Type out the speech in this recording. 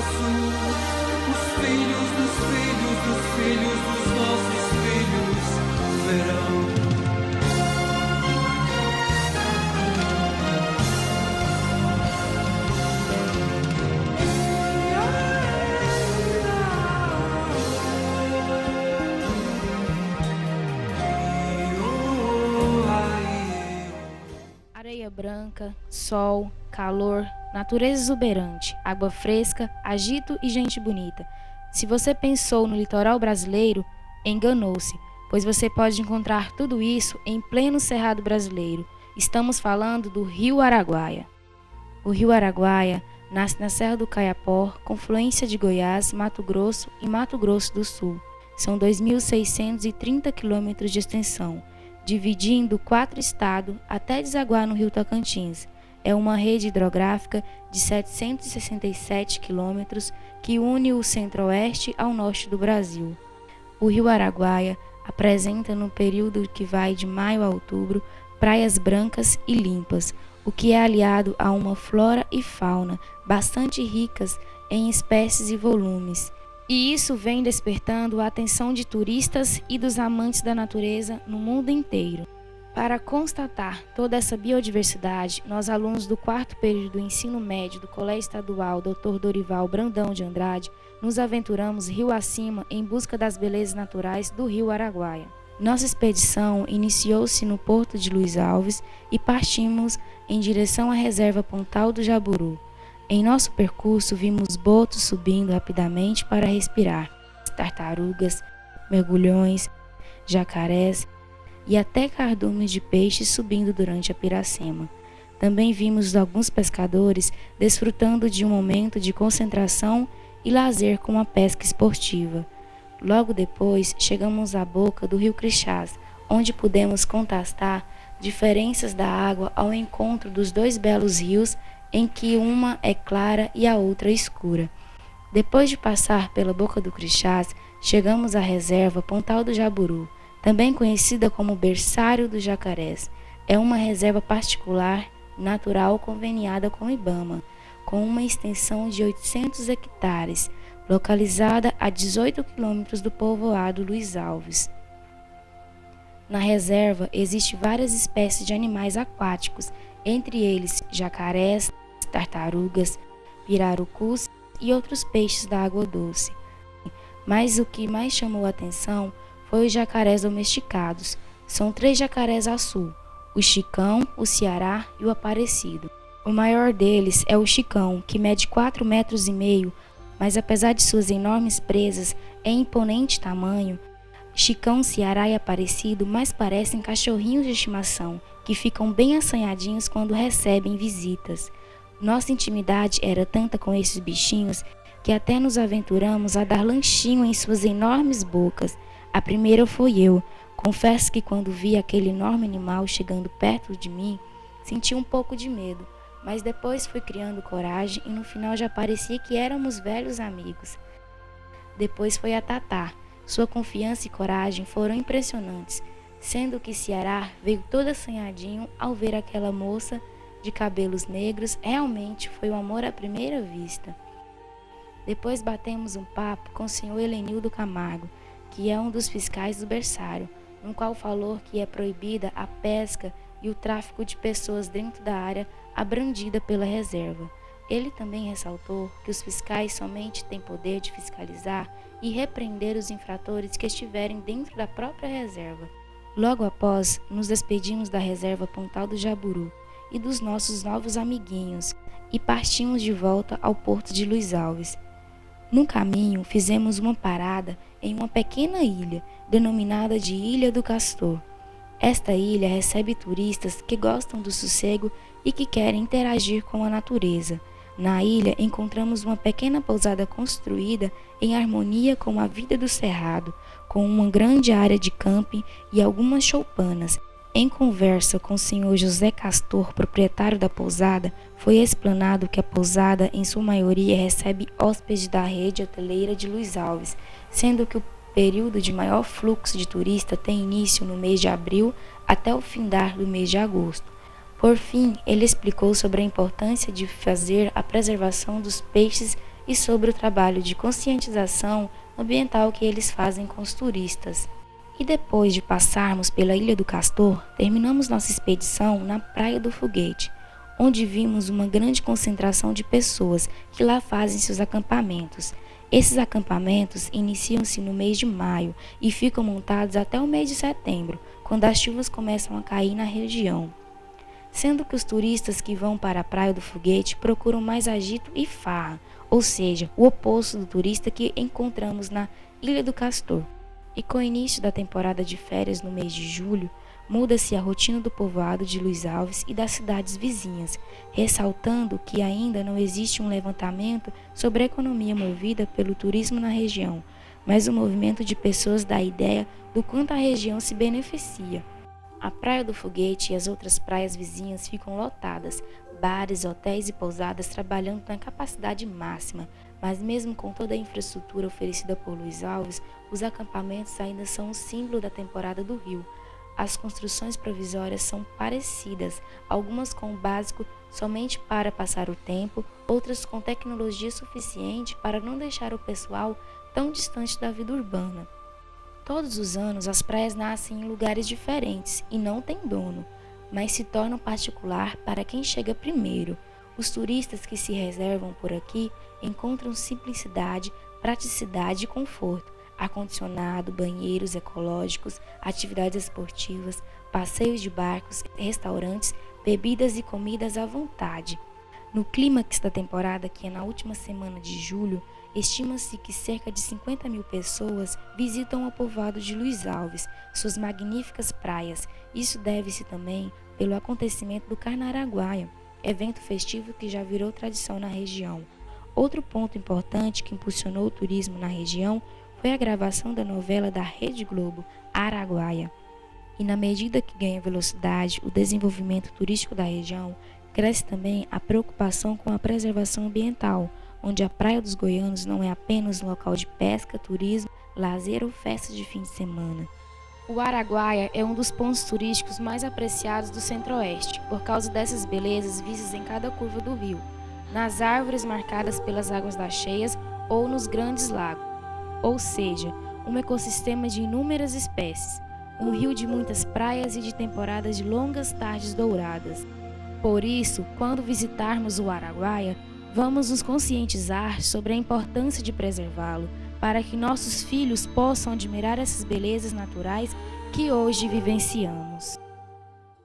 sul, os filhos dos filhos dos filhos dos nossos filhos verão. Areia branca, sol, calor, natureza exuberante, água fresca, agito e gente bonita. Se você pensou no litoral brasileiro, enganou-se, pois você pode encontrar tudo isso em pleno Cerrado brasileiro. Estamos falando do Rio Araguaia. O Rio Araguaia nasce na Serra do Caiapó, confluência de Goiás, Mato Grosso e Mato Grosso do Sul. São 2.630 quilômetros de extensão, dividindo 4 estados até desaguar no Rio Tocantins. É uma rede hidrográfica de 767 quilômetros que une o centro-oeste ao norte do Brasil. O Rio Araguaia apresenta, no período que vai de maio a outubro, praias brancas e limpas, o que é aliado a uma flora e fauna bastante ricas em espécies e volumes. E isso vem despertando a atenção de turistas e dos amantes da natureza no mundo inteiro. Para constatar toda essa biodiversidade, nós, alunos do 4º período do ensino médio do Colégio Estadual Dr. Dorival Brandão de Andrade, nos aventuramos rio acima em busca das belezas naturais do Rio Araguaia. Nossa expedição iniciou-se no Porto de Luiz Alves e partimos em direção à reserva Pontal do Jaburu. Em nosso percurso, vimos botos subindo rapidamente para respirar, tartarugas, mergulhões, jacarés e até cardumes de peixes subindo durante a piracema. Também vimos alguns pescadores desfrutando de um momento de concentração e lazer com a pesca esportiva. Logo depois, chegamos à boca do Rio Crixás, onde pudemos constatar diferenças da água ao encontro dos dois belos rios, em que uma é clara e a outra escura. Depois de passar pela boca do Crixás, chegamos à reserva Pontal do Jaburu, também conhecida como Berçário dos Jacarés. É uma reserva particular, natural, conveniada com o IBAMA, com uma extensão de 800 hectares, localizada a 18 quilômetros do povoado Luiz Alves. Na reserva existem várias espécies de animais aquáticos, entre eles jacarés, tartarugas, pirarucus e outros peixes da água doce. Mas o que mais chamou a atenção foi os jacarés domesticados. São 3 jacarés açul, o Chicão, o Ceará e o Aparecido. O maior deles é o Chicão, que mede 4,5 metros, mas apesar de suas enormes presas em imponente tamanho, Chicão, Ceará e Aparecido mais parecem cachorrinhos de estimação, que ficam bem assanhadinhos quando recebem visitas. Nossa intimidade era tanta com esses bichinhos que até nos aventuramos a dar lanchinho em suas enormes bocas. A primeira foi eu. Confesso que quando vi aquele enorme animal chegando perto de mim, senti um pouco de medo, mas depois fui criando coragem e no final já parecia que éramos velhos amigos. Depois foi a Tatá. Sua confiança e coragem foram impressionantes, sendo que Ceará veio todo assanhadinho ao ver aquela moça de cabelos negros. Realmente foi um amor à primeira vista. Depois batemos um papo com o senhor Helenildo Camargo, que é um dos fiscais do berçário, no qual falou que é proibida a pesca e o tráfico de pessoas dentro da área abrangida pela reserva. Ele também ressaltou que os fiscais somente têm poder de fiscalizar e repreender os infratores que estiverem dentro da própria reserva. Logo após, nos despedimos da reserva Pontal do Jaburu e dos nossos novos amiguinhos e partimos de volta ao Porto de Luiz Alves. No caminho, fizemos uma parada em uma pequena ilha, denominada de Ilha do Castor. Esta ilha recebe turistas que gostam do sossego e que querem interagir com a natureza. Na ilha, encontramos uma pequena pousada construída em harmonia com a vida do cerrado, com uma grande área de camping e algumas choupanas. Em conversa com o senhor José Castor, proprietário da pousada, foi explanado que a pousada, em sua maioria, recebe hóspedes da rede hoteleira de Luiz Alves, sendo que o período de maior fluxo de turista tem início no mês de abril até o findar do mês de agosto. Por fim, ele explicou sobre a importância de fazer a preservação dos peixes e sobre o trabalho de conscientização ambiental que eles fazem com os turistas. E depois de passarmos pela Ilha do Castor, terminamos nossa expedição na Praia do Foguete, onde vimos uma grande concentração de pessoas que lá fazem seus acampamentos. Esses acampamentos iniciam-se no mês de maio e ficam montados até o mês de setembro, quando as chuvas começam a cair na região. Sendo que os turistas que vão para a Praia do Foguete procuram mais agito e farra, ou seja, o oposto do turista que encontramos na Ilha do Castor. E com o início da temporada de férias no mês de julho, muda-se a rotina do povoado de Luiz Alves e das cidades vizinhas, ressaltando que ainda não existe um levantamento sobre a economia movida pelo turismo na região, mas o movimento de pessoas dá a ideia do quanto a região se beneficia. A Praia do Foguete e as outras praias vizinhas ficam lotadas, bares, hotéis e pousadas trabalhando na capacidade máxima, mas mesmo com toda a infraestrutura oferecida por Luiz Alves, os acampamentos ainda são um símbolo da temporada do Rio. As construções provisórias são parecidas, algumas com o básico somente para passar o tempo, outras com tecnologia suficiente para não deixar o pessoal tão distante da vida urbana. Todos os anos as praias nascem em lugares diferentes e não têm dono, mas se tornam particular para quem chega primeiro. Os turistas que se reservam por aqui encontram simplicidade, praticidade e conforto, ar-condicionado, banheiros ecológicos, atividades esportivas, passeios de barcos, restaurantes, bebidas e comidas à vontade. No clímax da temporada, que é na última semana de julho, estima-se que cerca de 50 mil pessoas visitam o povoado de Luiz Alves, suas magníficas praias. Isso deve-se também pelo acontecimento do Carnaraguaia, evento festivo que já virou tradição na região. Outro ponto importante que impulsionou o turismo na região foi a gravação da novela da Rede Globo, Araguaia. E na medida que ganha velocidade o desenvolvimento turístico da região, cresce também a preocupação com a preservação ambiental, onde a Praia dos Goianos não é apenas um local de pesca, turismo, lazer ou festas de fim de semana. O Araguaia é um dos pontos turísticos mais apreciados do Centro-Oeste, por causa dessas belezas vistas em cada curva do rio, nas árvores marcadas pelas águas das cheias ou nos grandes lagos, ou seja, um ecossistema de inúmeras espécies, um rio de muitas praias e de temporadas de longas tardes douradas. Por isso, quando visitarmos o Araguaia, vamos nos conscientizar sobre a importância de preservá-lo, para que nossos filhos possam admirar essas belezas naturais que hoje vivenciamos.